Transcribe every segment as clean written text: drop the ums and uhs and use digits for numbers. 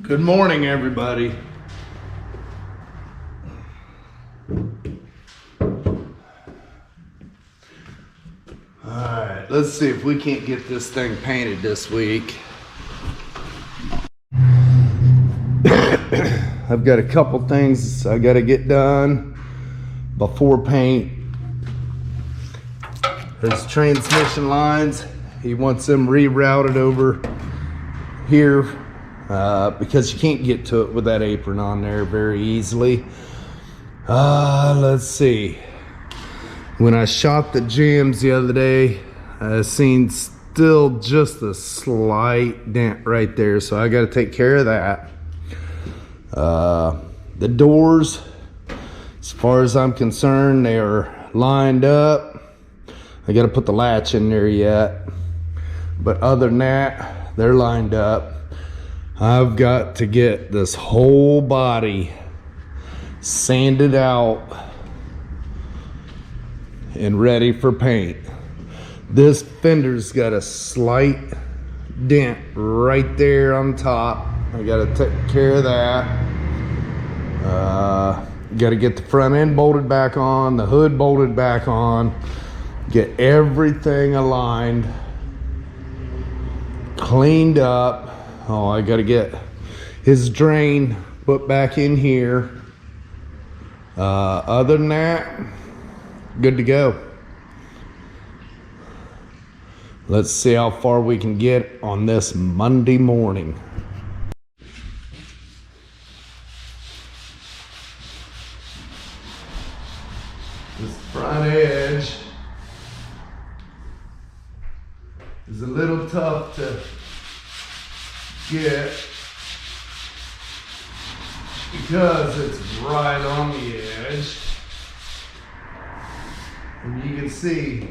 Good morning, everybody. All right, let's see if we can't get this thing painted this week. I've got a couple things I got to get done before paint. There's transmission lines. He wants them rerouted over here. Because you can't get to it with that apron on there very easily. Let's see. When I shot the jams the other day, I seen still just a slight dent right there, so I got to take care of that. The doors, as far as I'm concerned, they are lined up. I got to put the latch in there yet, but other than that, they're lined up. I've got to get this whole body sanded out and ready for paint. This fender's got a slight dent right there on top. I gotta take care of that. Gotta get the front end bolted back on, the hood bolted back on, get everything aligned, cleaned up. Oh, I gotta get his drain put back in here. Other than that, good to go. Let's see how far we can get on this Monday morning. This front edge is a little tough to get because it's right on the edge, and you can see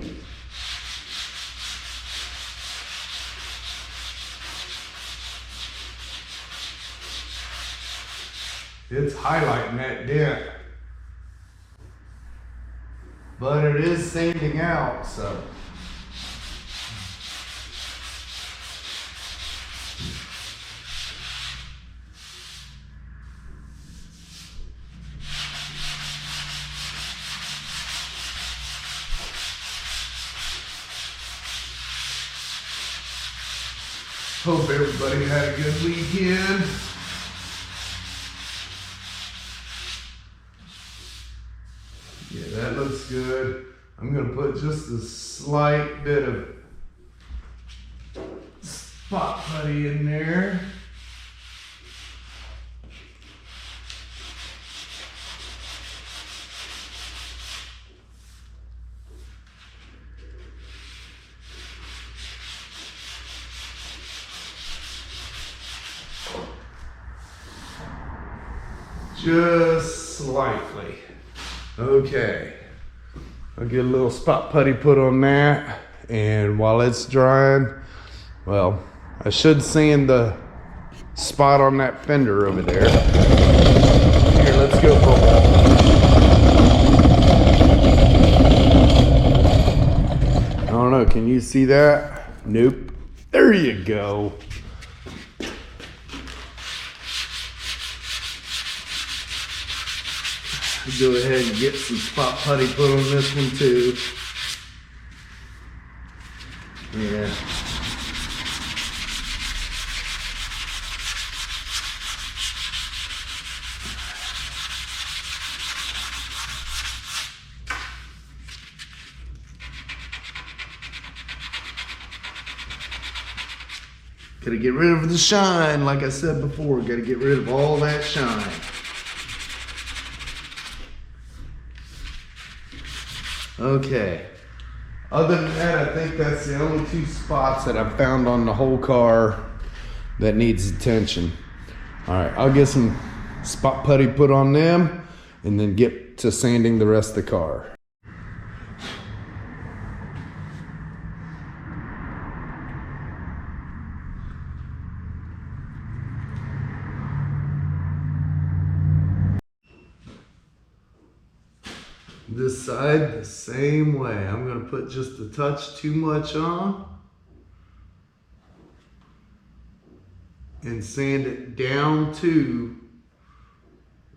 it's highlighting that dent, but it is sanding out, so hope everybody had a good weekend. Yeah, that looks good. I'm gonna put just a slight bit of spot putty in there. Just slightly. Okay. I'll get a little spot putty put on that, and while it's drying, well, I should sand the spot on that fender over there. Here, let's go for a walk. I don't know, can you see that? Nope. There you go. Go ahead and get some spot putty put on this one too. Yeah. Gotta get rid of the shine, like I said before. Gotta get rid of all that shine. Okay, other than that, I think that's the only two spots that I've found on the whole car that needs attention. All right, I'll get some spot putty put on them and then get to sanding the rest of the car. This side the same way. I'm going to put just a touch too much on and sand it down to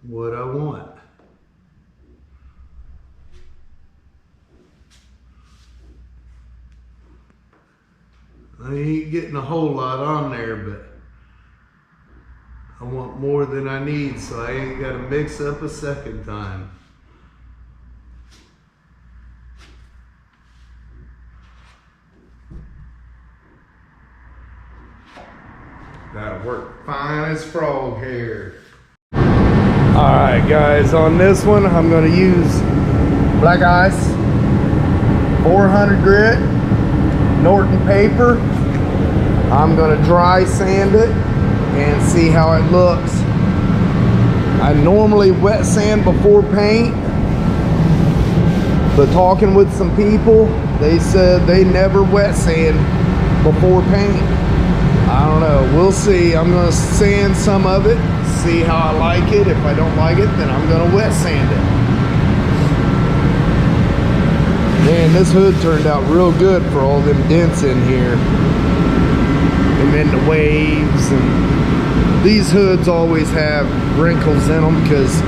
what I want. I ain't getting a whole lot on there, but I want more than I need, so I ain't got to mix up a second time. That'll work fine as frog hair. Alright guys, on this one I'm going to use black ice, 400 grit, Norton paper. I'm going to dry sand it and see how it looks. I normally wet sand before paint, but talking with some people, they said they never wet sand before paint. I don't know, we'll see. I'm going to sand some of it, see how I like it. If I don't like it, then I'm going to wet sand it. Man, this hood turned out real good for all them dents in here. And then the waves, and these hoods always have wrinkles in them because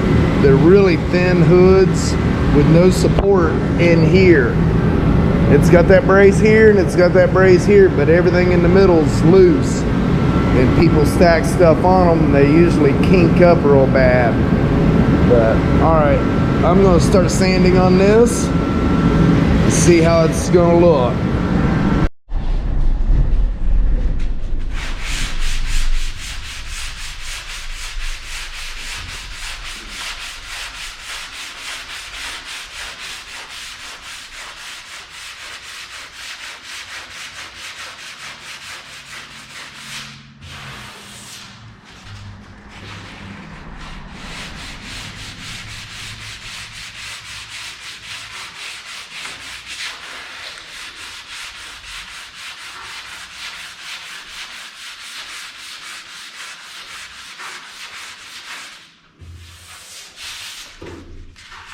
they're really thin hoods with no support in here. It's got that brace here and it's got that brace here, but everything in the middle is loose. And people stack stuff on them and they usually kink up real bad. But alright, I'm going to start sanding on this and see how it's going to look.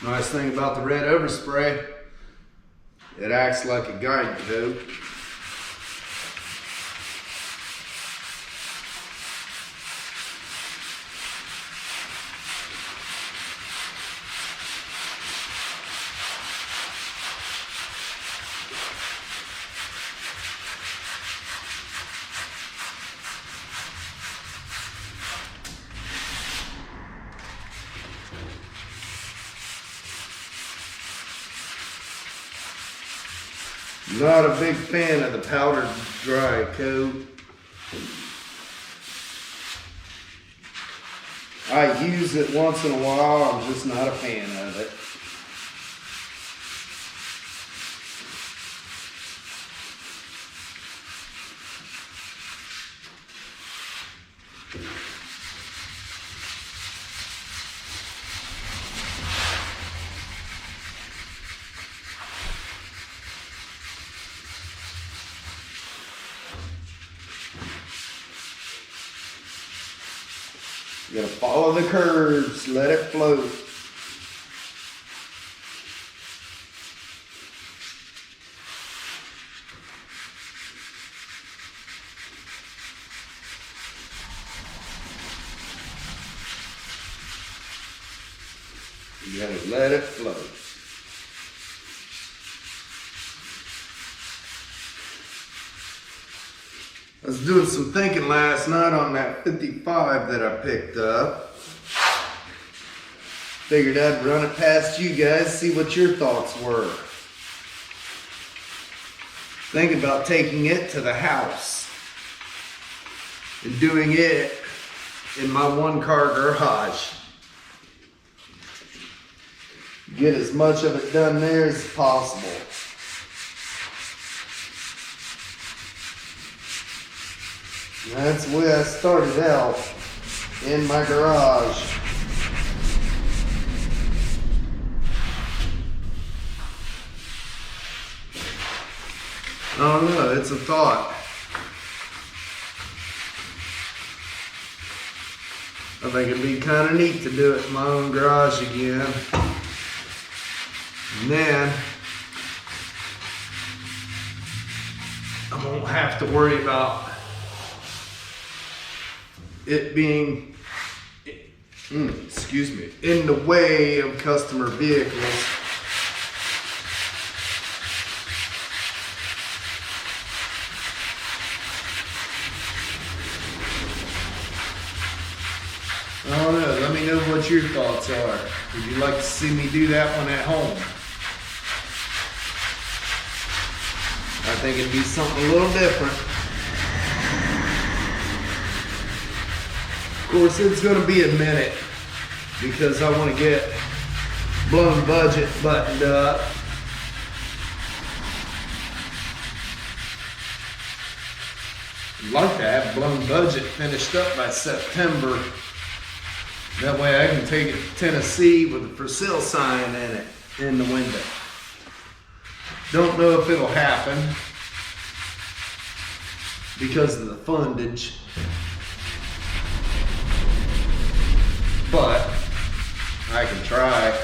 Nice thing about the red overspray, it acts like a guide coat. Not a big fan of the powdered dry coat. I use it once in a while, I'm just not a fan of it. You gotta follow the curves, let it float. You gotta let it float. I was doing some thinking last night on that 55 that I picked up. Figured I'd run it past you guys, see what your thoughts were. Think about taking it to the house and doing it in my one-car garage. Get as much of it done there as possible. That's the way I started out, in my garage. I don't know, it's a thought. I think it'd be kind of neat to do it in my own garage again. And then I won't have to worry about it being, excuse me, in the way of customer vehicles. I don't know, let me know what your thoughts are. Would you like to see me do that one at home? I think it'd be something a little different. Of course, it's gonna be a minute because I wanna get blown budget buttoned up. I'd like to have blown budget finished up by September. That way I can take it to Tennessee with a for sale sign in it, in the window. Don't know if it'll happen because of the fundage, but I can try.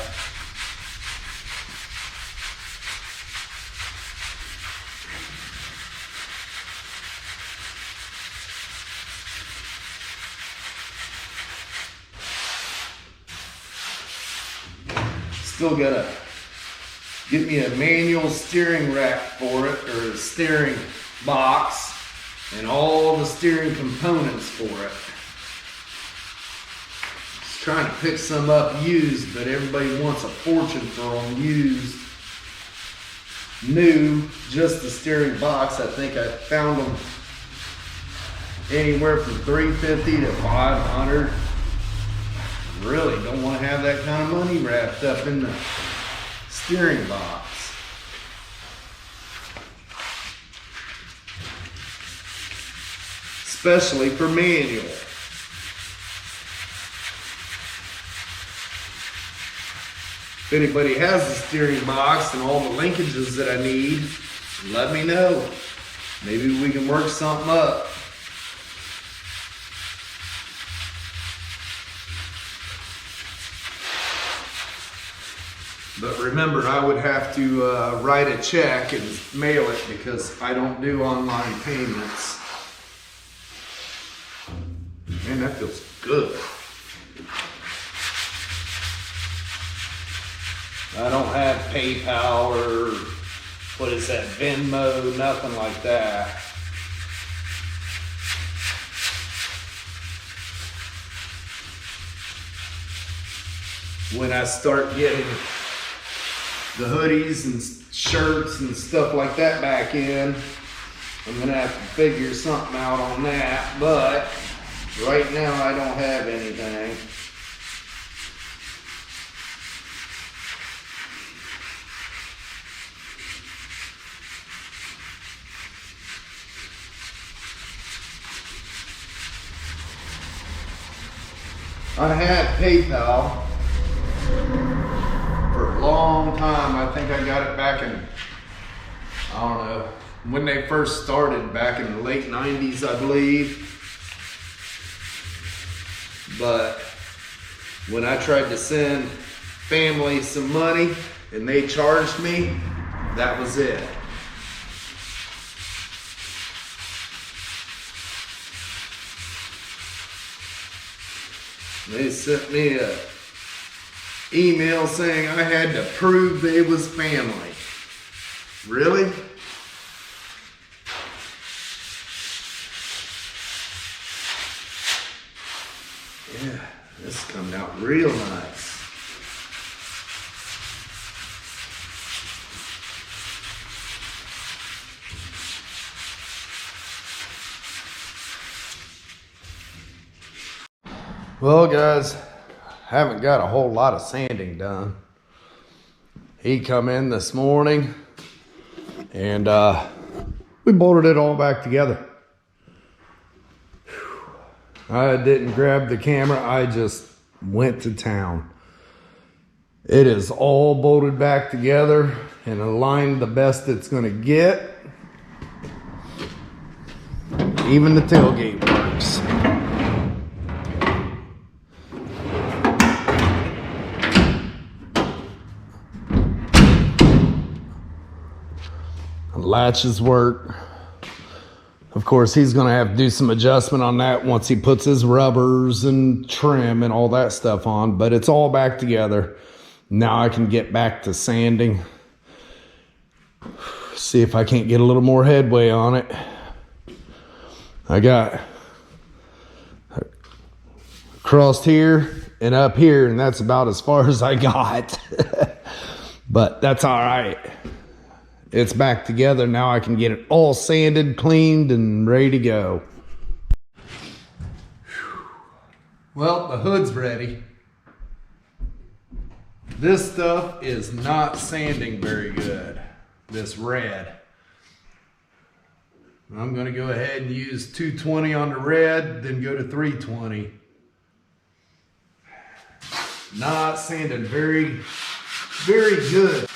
Still gotta get me a manual steering rack for it, or a steering box, and all the steering components for it. Just trying to pick some up used, but everybody wants a fortune for them used. New, just the steering box, I think I found them anywhere from $350 to $500. Really don't want to have that kind of money wrapped up in the steering box. Especially for manual. If anybody has the steering box and all the linkages that I need, let me know. Maybe we can work something up. But remember, I would have to write a check and mail it because I don't do online payments. Man, that feels good. I don't have PayPal or what is that, Venmo, nothing like that. When I start getting the hoodies and shirts and stuff like that back in, I'm gonna have to figure something out on that, but right now I don't have anything. I had PayPal for a long time. I think I got it back in, I don't know, when they first started back in the late 90s, I believe. But when I tried to send family some money and they charged me, that was it. They sent me a email saying I had to prove they was family. Really? Yeah, this is coming out real nice. Well, guys, haven't got a whole lot of sanding done. He come in this morning and we bolted it all back together. I didn't grab the camera, I just went to town. It is all bolted back together and aligned the best it's gonna get. Even the tailgate works. latches work. Of course, he's gonna have to do some adjustment on that once he puts his rubbers and trim and all that stuff on, but it's all back together. Now I can get back to sanding. See if I can't get a little more headway on it. I got crossed here and up here, and that's about as far as I got. But that's all right. It's back together. Now I can get it all sanded, cleaned, and ready to go. Well, the hood's ready. This stuff is not sanding very good, this red. I'm gonna go ahead and use 220 on the red, then go to 320. Not sanding very, very good.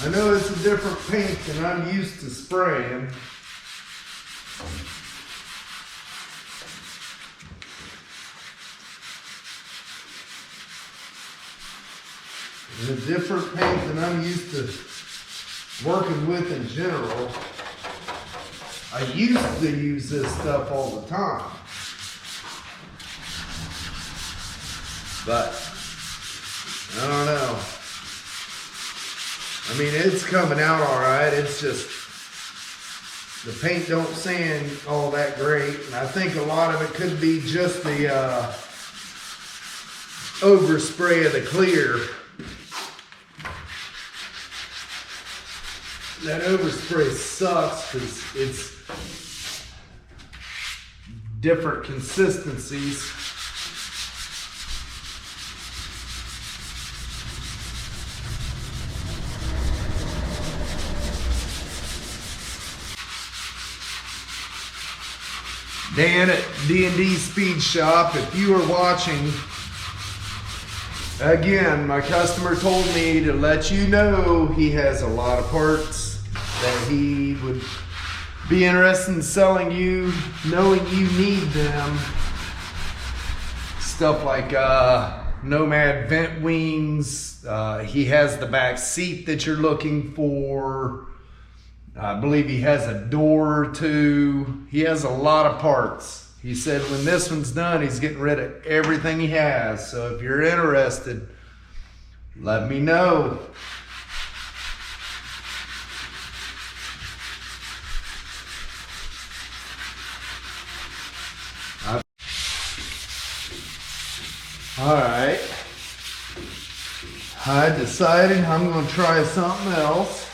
I know it's a different paint than I'm used to spraying. It's a different paint than I'm used to working with in general. I used to use this stuff all the time. But I don't know. I mean, it's coming out all right. It's just the paint don't sand all that great. And I think a lot of it could be just the overspray of the clear. That overspray sucks because it's different consistencies. Dan at D&D Speed Shop, if you are watching, again, my customer told me to let you know he has a lot of parts that he would be interested in selling you, knowing you need them. Stuff like NOMAD vent wings. He has the back seat that you're looking for. I believe he has a door or two. He has a lot of parts. He said when this one's done, he's getting rid of everything he has. So if you're interested, let me know. All right. I decided I'm going to try something else.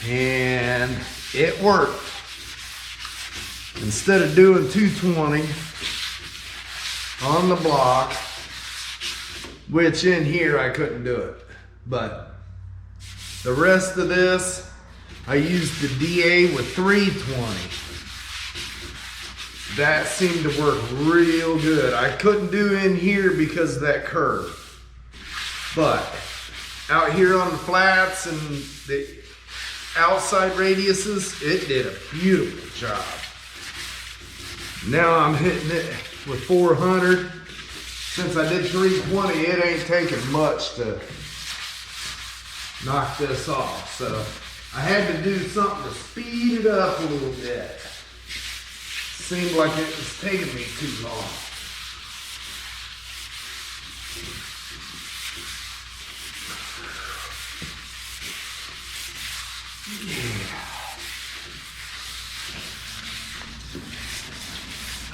And it worked. Instead of doing 220 on the block, which in here I couldn't do it, but the rest of this I used the DA with 320. That seemed to work real good. I couldn't do in here because of that curve, but out here on the flats and the outside radiuses, it did a beautiful job. Now I'm hitting it with 400. Since I did 320, it ain't taking much to knock this off. So I had to do something to speed it up a little bit. Seemed like it was taking me too long.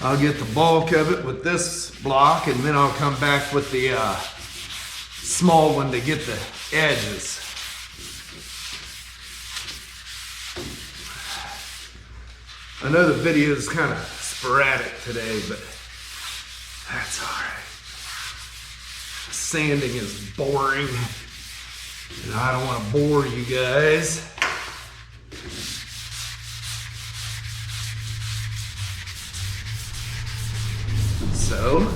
I'll get the bulk of it with this block, and then I'll come back with the small one to get the edges. I know the video is kind of sporadic today, but that's all right. Sanding is boring, and I don't want to bore you guys. So,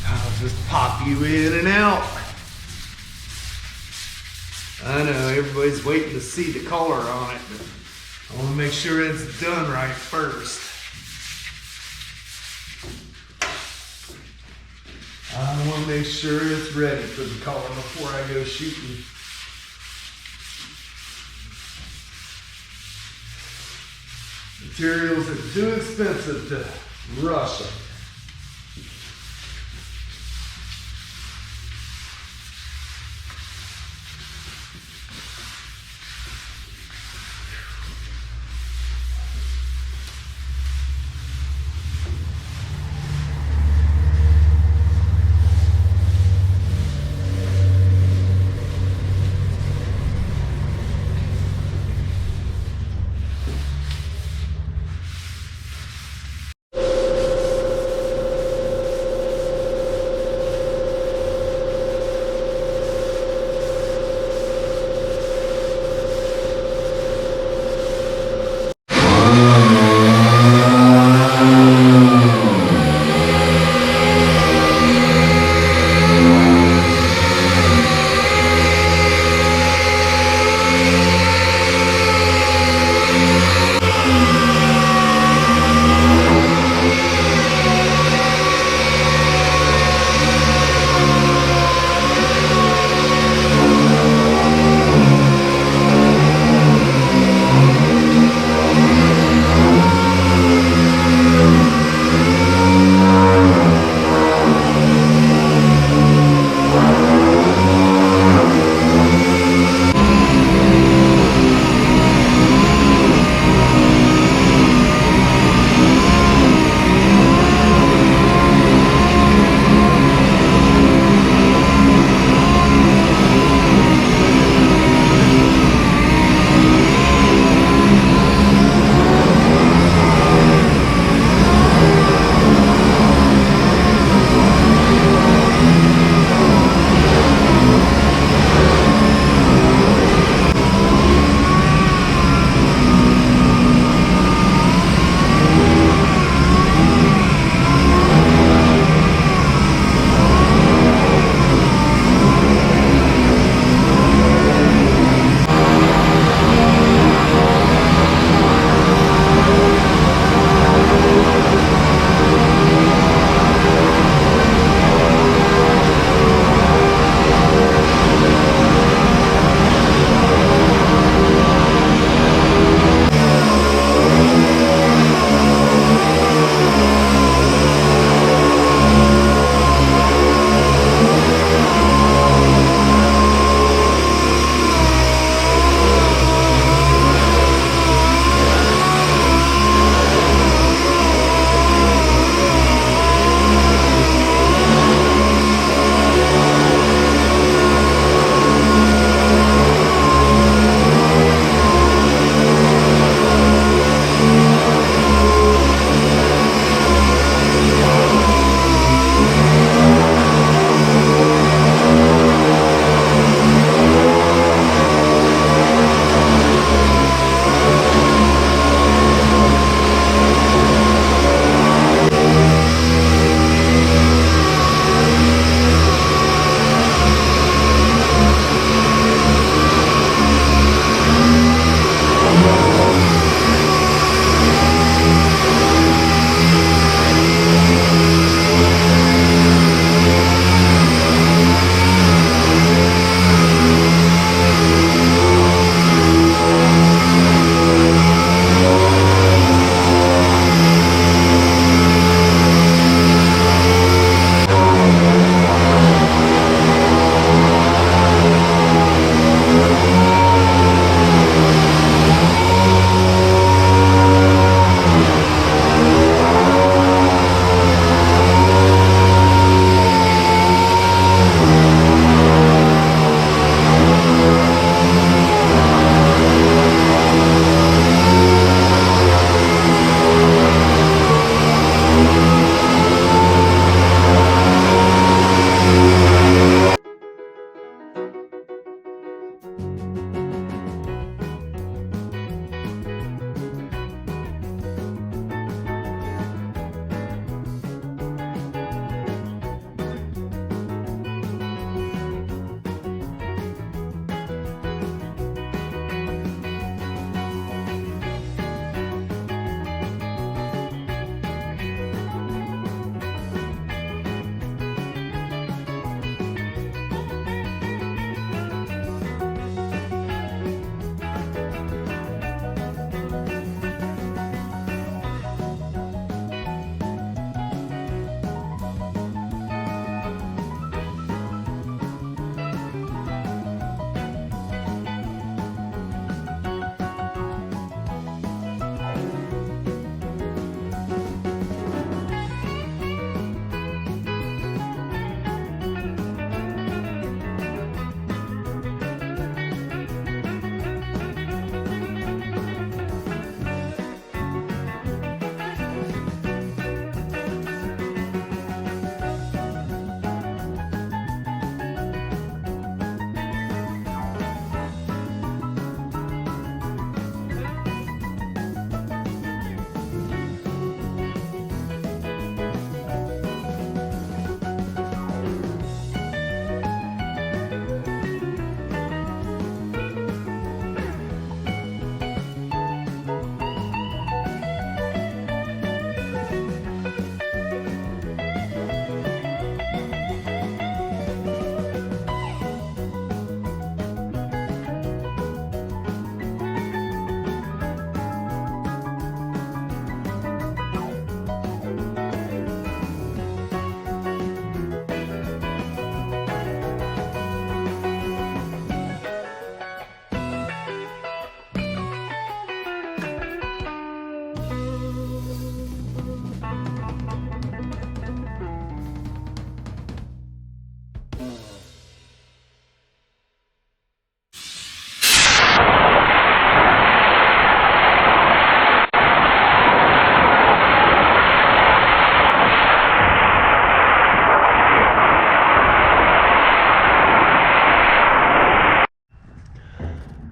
I'll just pop you in and out. I know everybody's waiting to see the color on it, but I want to make sure it's done right first. I want to make sure it's ready for the color before I go shooting. Materials are too expensive to rush them.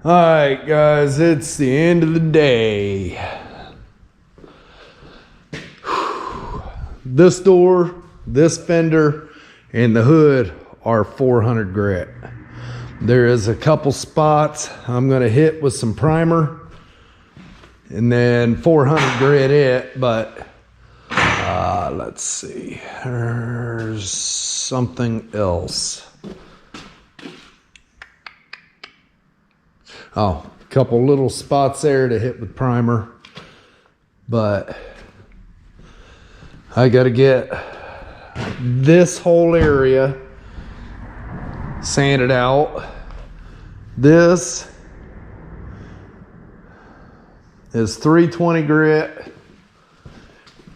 All right, guys, it's the end of the day. This door, this fender, and the hood are 400 grit. There is a couple spots I'm gonna hit with some primer and then 400 grit it, but let's see, there's something else. Oh, a couple little spots there to hit with primer, but I gotta get this whole area sanded out. This is 320 grit.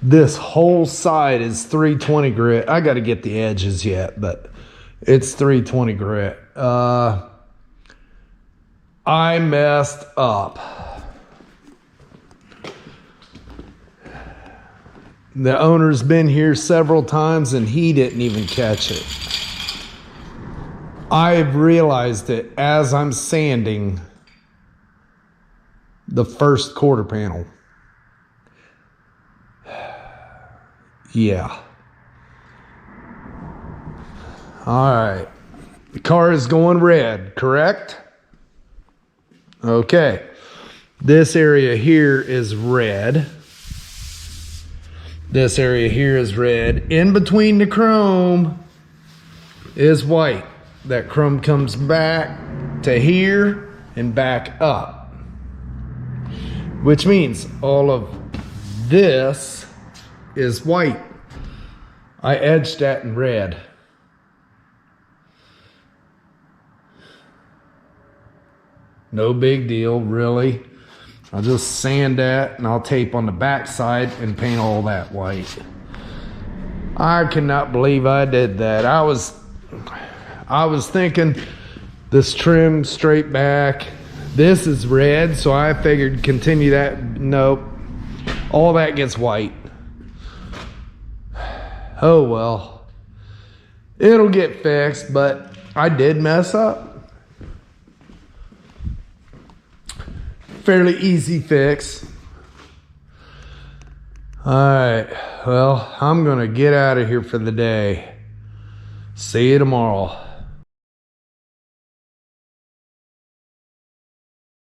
This whole side is 320 grit. I gotta get the edges yet, but it's 320 grit. I messed up. The owner's been here several times and he didn't even catch it. I've realized it as I'm sanding the first quarter panel. Yeah. All right. The car is going red, correct? Okay. This area here is red. This area here is red. In between the chrome is white. That chrome comes back to here and back up, which means all of this is white. I edged that in red. No big deal, really. I'll just sand that and I'll tape on the back side and paint all that white. I cannot believe I did that. I was thinking this trim straight back. This is red, so I figured continue that. Nope. All that gets white. Oh well. It'll get fixed, but I did mess up. Fairly easy fix. All right, well, I'm gonna get out of here for the day. See you tomorrow.